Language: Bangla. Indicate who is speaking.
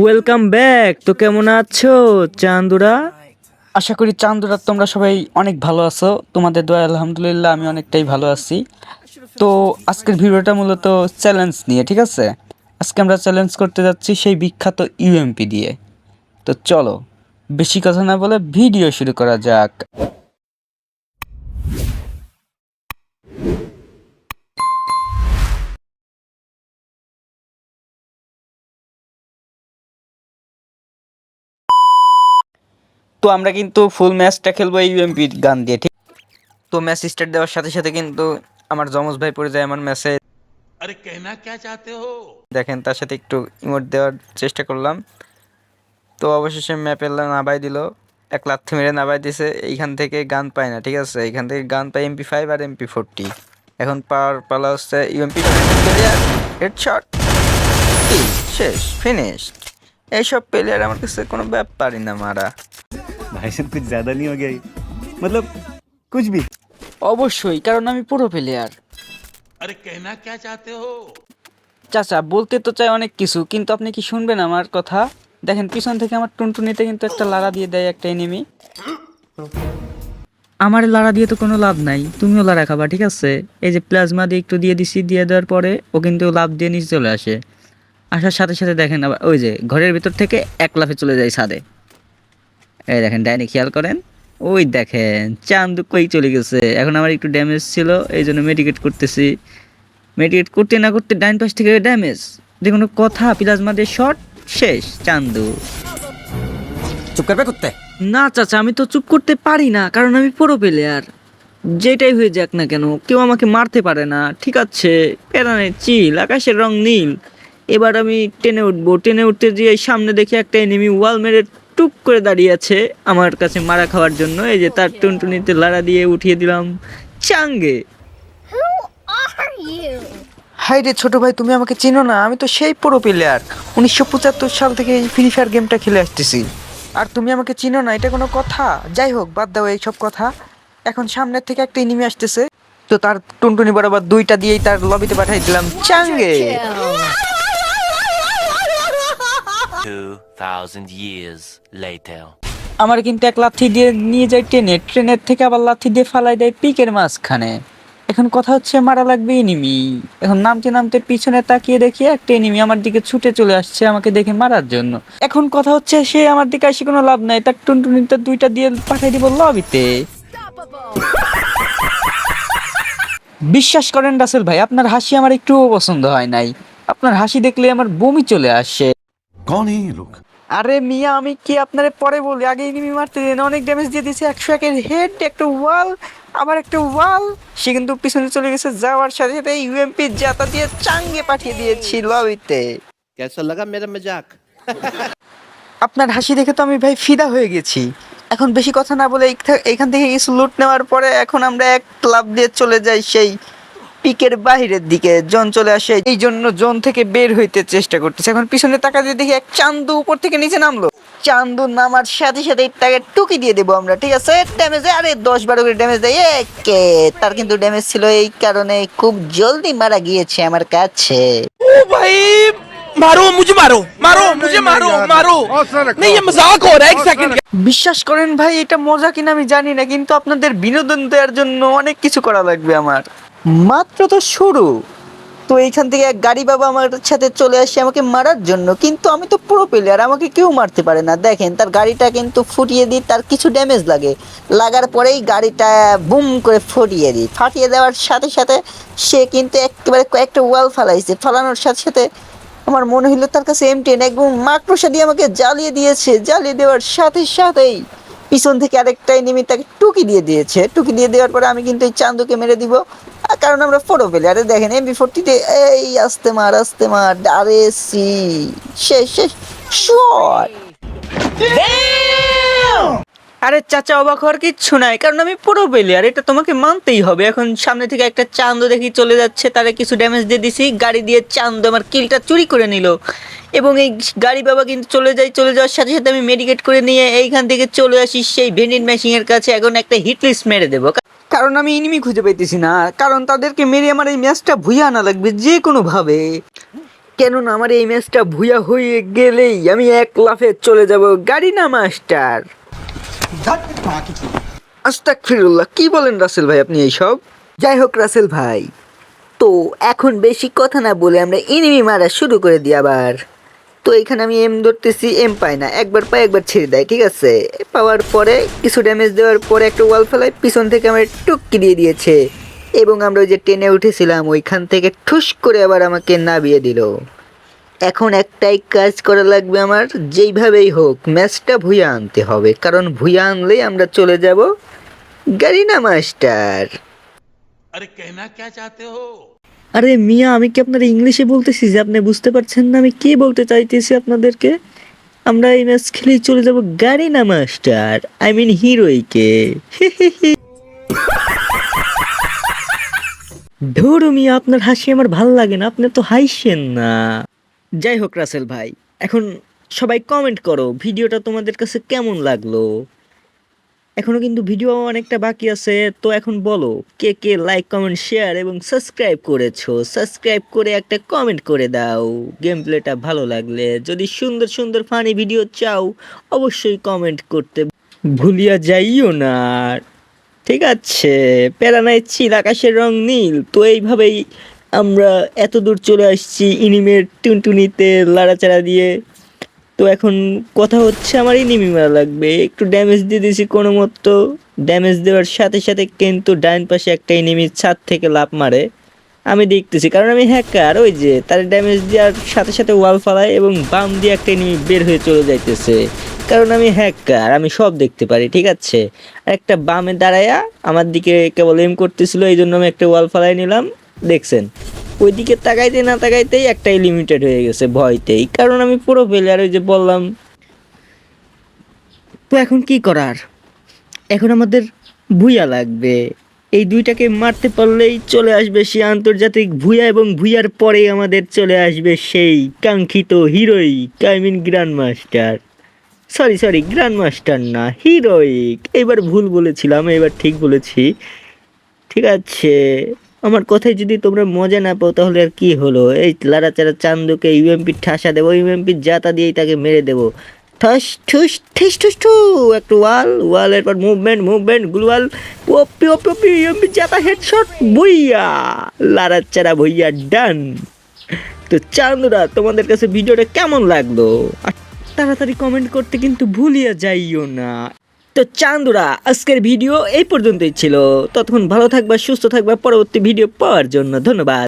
Speaker 1: Welcome back. তো কেমন আছো চান্দুরা? আশা করি চান্দুরা তোমরা সবাই অনেক ভালো আছো। তোমাদের দোয়া আলহামদুলিল্লাহ আমি অনেকটাই ভালো আছি। তো আজকের ভিডিওটা মূলত চ্যালেঞ্জ নিয়ে, ঠিক আছে? আজকে আমরা চ্যালেঞ্জ করতে যাচ্ছি সেই বিখ্যাত ইউএমপি দিয়ে। তো চলো বেশি কথা না বলে ভিডিও শুরু করা যাক। তো আমরা কিন্তু ফুল ম্যাচটা খেলবো এই ইউএমপি গান দিয়ে, ঠিক? তো ম্যাচ স্টার্ট দেওয়ার সাথে সাথে কিন্তু আমার যমজ ভাই পড়ে যায় আমার ম্যাচে।
Speaker 2: अरे कहना क्या चाहते हो।
Speaker 1: দেখেন তার সাথে একটু ইমোট দেওয়ার চেষ্টা করলাম। তো অবশেষে ম্যাপের নাবাই দিল, এক লাথি মেরে নাবাই দিছে। এইখান থেকে গান পায় না, ঠিক আছে? এইখান থেকে গান পায় MP5 আর MP40। এখন পাওয়ার পালা হচ্ছে ইউএমপি হেডশট, শেষ, ফিনিশড। এইসব প্লেয়ার আমার কাছে কোনো ব্যাপারই না মারা।
Speaker 3: भाई साहब कुछ ज्यादा नहीं हो गया ये? मतलब कुछ भी।
Speaker 1: অবশ্যই, কারণ আমি পুরো প্লেয়ার।
Speaker 2: अरे कहना क्या चाहते हो।
Speaker 1: চাচা বলতে তো চাই অনেক কিছু, কিন্তু আপনি কি শুনবেন আমার কথা? দেখেন পিছন থেকে আমার টুনটুনিতে কিন্তু একটা লাড়া দিয়ে দেয় একটা এনিমি। আমার লাড়া দিয়ে তো কোনো লাভ নাই, তুমিও লাড়া খাবা, ঠিক আছে? এই যে প্লাজমা দিয়ে একটু দিয়ে দিছি, দিয়ে দেওয়ার পরে ও কিন্তু লাভ দিয়ে নিচে চলে আসে। আসার সাথে সাথে দেখেন আবার ওই যে ঘরের ভিতর থেকে এক লাফে চলে যায় ছাদে। এই দেখেন ডাইনি, খেয়াল করেন। ওই দেখেন চান্দু কই চলে গেছে। এখন আমার একটু ড্যামেজ ছিল, এই জন্য মেডিকেট করতেছি। মেডিকেট করতে না করতে ডাইন পাশ থেকে ড্যামেজ। যে কোনো কথা, প্লাজমা দিয়ে শট, শেষ চান্দু।
Speaker 4: চুপ করবে কুত্তে।
Speaker 1: না চাচা, আমি তো চুপ করতে পারি না, কারণ আমি পুরো প্লেয়ার। যেটাই হয়ে যাক না কেন, কেউ আমাকে মারতে পারে না, ঠিক আছে? প্যারানে চিল, আকাশের রং নীল। এবার আমি টেনে উঠবো, টেনে উঠতে গিয়ে সামনে দেখি একটা এনিমি ওয়াল মেরে টুক করে দাঁড়িয়ে আছে আমার কাছে মারা খাওয়ার জন্য। এই যে তার টুনটুনিতে লাড়া দিয়ে উঠিয়ে দিলাম চাঙ্গে।
Speaker 5: Who are you?
Speaker 1: হাই রে ছোট ভাই, তুমি আমাকে চিনো না? আমি তো সেই পুরো প্লেয়ার, 1975 সাল থেকে এই ফ্রি ফায়ার গেমটা খেলে আসতেছি। আর তুমি আমাকে চিনো না, এটা কোনো কথা? যাই হোক, বাদ দাও এইসব কথা। এখন সামনের থেকে একটা এনিমি আসতেছে, তো তার টুনটুনি বরাবর দুইটা দিয়েই তার লবিতে পাঠিয়ে দিলাম চাঙ্গে।
Speaker 6: 2,000 years later.
Speaker 1: আমার কিন্তু এক লাথি দিয়ে নিয়ে যায় ট্রেনে, ট্রেনের থেকে আবার লাথি দিয়ে ফালাই দেয় পিকের মাঝখানে। এখন কথা হচ্ছে মারা লাগবে এনিমি। এখন নামতে নামতে পিছনে তাকিয়ে দেখি একটা এনিমি আমার দিকে ছুটে চলে আসছে আমাকে দেখে মারার জন্য। এখন কথা হচ্ছে সে আমার দিকে আসে কোনো লাভ নাই, তার টুনটুনিতে দুইটা দিয়ে পাঠিয়ে দিব লবিতে। বিশ্বাস করেন রাসেল ভাই, আপনার হাসি আমার একটুও পছন্দ হয় নাই। আপনার হাসি দেখলে আমার বমি চলে আসে।
Speaker 4: कौन है ये लोग?
Speaker 1: আরে মিয়া, আমি কি আপনারে পরে বলি, আগে এনিমি মারতে দিন। অনেক ড্যামেজ দিয়ে দিয়েছে, 101 হেড, একটা ওয়াল, আবার একটা ওয়াল। সে কিন্তু পিছনে চলে গেছে, যাওয়ার সাথে সাথে ইউএমপি জাতা দিয়ে চাঙ্গে পাঠিয়ে দিয়েছি লবিতে।
Speaker 7: कैसा लगा मेरा मजाक।
Speaker 1: আপনার হাসি দেখে তো আমি ভাই ফিদা হয়ে গেছি। এখন বেশি কথা না বলে এইখান থেকে কিছু লুট নেওয়ার পরে এখন আমরা এক ক্লাব দিয়ে চলে যাই সেই পিকের বাহিরের দিকে। জন চলে আসে, এই জন্য জোন থেকে বের হইতে চেষ্টা করতেছে। এখন পিছনে তাকা দিয়ে দেখি এক চান্দু উপর থেকে নিচে নামলো। চান্দু নামার সাথে সাথে তাকে টুকি দিয়ে দেবো আমরা, ঠিক আছে? ড্যামেজে আরে 10-12 করে ড্যামেজ দেয় একে। তার কিন্তু ড্যামেজ ছিল, এই কারণে খুব জলদি মারা গিয়েছে আমার কাছে।
Speaker 7: मारो मुझे मारो मारो मुझे मारो मारो नहीं ये मजाक हो रहा है एक सेकंड।
Speaker 1: বিশ্বাস করেন ভাই, এটা মজা কিনা আমি জানি না, কিন্তু আপনাদের বিনোদন দেওয়ার জন্য অনেক কিছু করা লাগবে আমার। মাত্র তো শুরু। তো এইখান থেকে এক গাড়ি বাবা আমার সাথে চলে আসে আমাকে মারার জন্য, কিন্তু আমি তো পুরো প্লেয়ার, আমাকে কেউ মারতে পারে না। দেখেন তার গাড়িটা কিন্তু ফুটিয়ে দিই, তার কিছু ড্যামেজ লাগে, লাগার পরেই গাড়িটা বুম করে ফুটিয়ে দিই। ফাটিয়ে দেওয়ার সাথে সাথে সে কিন্তু একেবারে কয়েকটা ওয়াল ফালাইছে। ফালানোর সাথে সাথে আমার মনে হইলো তার কাছে M10 একদম মাকড়সা দিয়ে আমাকে জ্বালিয়ে দিয়েছে। জ্বালিয়ে দেওয়ার সাথে সাথেই পিছন থেকে আরেকটা এনিমি তাকে টুকি দিয়ে দিয়েছে। টুকি দিয়ে দেওয়ার পরে আমি কিন্তু এই চান্দুকে মেরে দিব, কারণ আমরা ফটো পেলে। আরে দেখেন MP40 এই আস্তে মার আস্তে মার, আরে সি শেষ শেষ শট। আরে চাচা অবাক হওয়ার কিচ্ছু নাই, কারণ আমি পুরো প্লেয়ার, এটা তোমাকে মানতেই হবে। এখন সামনে থেকে একটা চান্দু দেখি চলে যাচ্ছে, তারে কিছু ড্যামেজ দিয়ে দিছি, গাড়ি দিয়ে চান্দু আমার কিলটা চুরি করে নিল। এবং এই গাড়ি বাবা কিন্তু চলে যাওয়ার সাথে সাথে আমি মেডিকেট করে নিয়ে এইখান থেকে চলে আসি সেই ভেন্ডিং মেশিনের কাছে। এখন একটা হিট লিস্ট মেরে দেবো, কারণ আমি এনিমি খুঁজে পাইতেছি না। কারণ তাদেরকে মেরে আমার এই ম্যাচটা ভুইয়া আনা লাগবে যে কোনোভাবে। কেননা আমার এই ম্যাচটা ভুয়া হয়ে গেলেই আমি এক লাফে চলে যাব গাড়ি না মাস্টার। আস্তাগফিরুল্লাহ, কি বলেন রাসেল ভাই আপনি এইসব? যাই হোক রাসেল ভাই, তো এখন বেশি কথা না বলে আমরা এনিমি মারা শুরু করে দিই আবার। তো এখানে আমি এম ধরতেছি, এম পাই না, একবার পাই একবার ছেড়ে দেয়, ঠিক আছে। পাওয়ার পরে কিছু ড্যামেজ দেওয়ার পরে একটা ওয়াল ফেলায়, পিছন থেকে আমার টুক্কি দিয়ে দিয়েছে এবং আমরা ওই যে টেনে উঠেছিলাম ওইখান থেকে ঠুস করে আবার আমাকে নামিয়ে দিল। এখন একটাই কাজ করা লাগবে আমার, যেইভাবেই হোক ম্যাচটা ভুয়া আনতে হবে, কারণ ভুয়া আনলেই আমরা চলে যাব গাড়ি না মাস্টার।
Speaker 2: अरे कहना क्या चाहते हो?
Speaker 1: আরে মিয়া, আমি কি আপনার ইংলিশে বলতেছি যে আপনি বুঝতে পারছেন না আমি কি বলতে চাইতেছি আপনাদেরকে? আমরা এই ম্যাচ খেলেই চলে যাব গাড়ি না মাস্টার, আই মিন হিরোইকে। ধরু মিয়া, আপনার হাসি আমার ভাল লাগে না, আপনি তো হাসছেন না। যাই হোক রাসেল ভাই, এখন সবাই কমেন্ট করো ভিডিওটা তোমাদের কাছে কেমন লাগলো। এখনো কিন্তু ভিডিও অনেকটা বাকি আছে, তো এখন বলো কে কে লাইক কমেন্ট শেয়ার এবং সাবস্ক্রাইব করেছো। সাবস্ক্রাইব করে একটা কমেন্ট করে দাও গেম প্লেটা ভালো লাগলে। যদি সুন্দর সুন্দর ফানি ভিডিও চাও অবশ্যই কমেন্ট করতে ভুলিয়া যাইও না, ঠিক আছে? প্যারা নাই, চিল আকাশের রং নীল। তো এইভাবেই আমরা এত দূর চলে আসছি ইনিমের টুনটুনিতে লাড়াচাড়া দিয়ে। তো এখন কথা হচ্ছে আমার এনিমি মারা লাগবে, একটু ড্যামেজ দিয়ে দিয়েছি কোনো মতো। ড্যামেজ দেওয়ার সাথে সাথে কিন্তু ডাইন পাশে একটা এনিমি ছাদ থেকে লাফ মারে, আমি দেখতেছি কারণ আমি হ্যাকার। ওই যে তার ড্যামেজ দেওয়ার সাথে সাথে ওয়াল ফালায় এবং বাম দিয়ে একটা এনিমি বের হয়ে চলে যাইতেছে, কারণ আমি হ্যাকার, আমি সব দেখতে পারি, ঠিক আছে। আর একটা বামে দাঁড়ায়া আমার দিকে কেবল এম করতেছিল, এই জন্য আমি একটা ওয়াল ফালাই নিলাম, দেখছেন? ওইদিকে তাকাইতে না তাকাইতেই একটাই লিমিটেড হয়ে গেছে ভয়তেই, কারণ আমি পুরো প্লেয়ার, ওই যে বললাম। তো এখন কি করার, এখন আমাদের ভুয়া লাগবে, এই দুইটাকে মারতে পারলেই চলে আসবে সেই আন্তর্জাতিক ভুয়া, এবং ভুয়ার পরেই আমাদের চলে আসবে সেই কাঙ্ক্ষিত heroic, I mean grand master. Sorry grand master না, হিরোইক। এবার ভুল বলেছিলাম, এবার ঠিক বলেছি, ঠিক আছে। আমার কথায় যদি তোমরা মজা না পাও তাহলে আর কি হলো? এই লাড়াচাড়া চান্দুকে ইউএমপি ঠাসা দেবো, ইউএমপি জাতা দিয়েই তাকে মেরে দেবো। ঠাস ঠুস ঠেস ঠুস ঠু, একটু ওয়ালের পর মুভমেন্ট গ্লুয়াল, ওপি ইউএমপি জাতা হেডশট, ভুইয়া লাড়াচাড়া ভুইয়া ডান। তো চান্দুরা, তোমাদের কাছে ভিডিওটা কেমন লাগলো? আর তাড়াতাড়ি কমেন্ট করতে কিন্তু ভুলিয়া যাইও না। তো চান্দুরা, আজকের ভিডিও এই পর্যন্তই ছিল। ততক্ষণ ভালো থাকবা, সুস্থ থাকবা, পরবর্তী ভিডিও পাওয়ার জন্য ধন্যবাদ।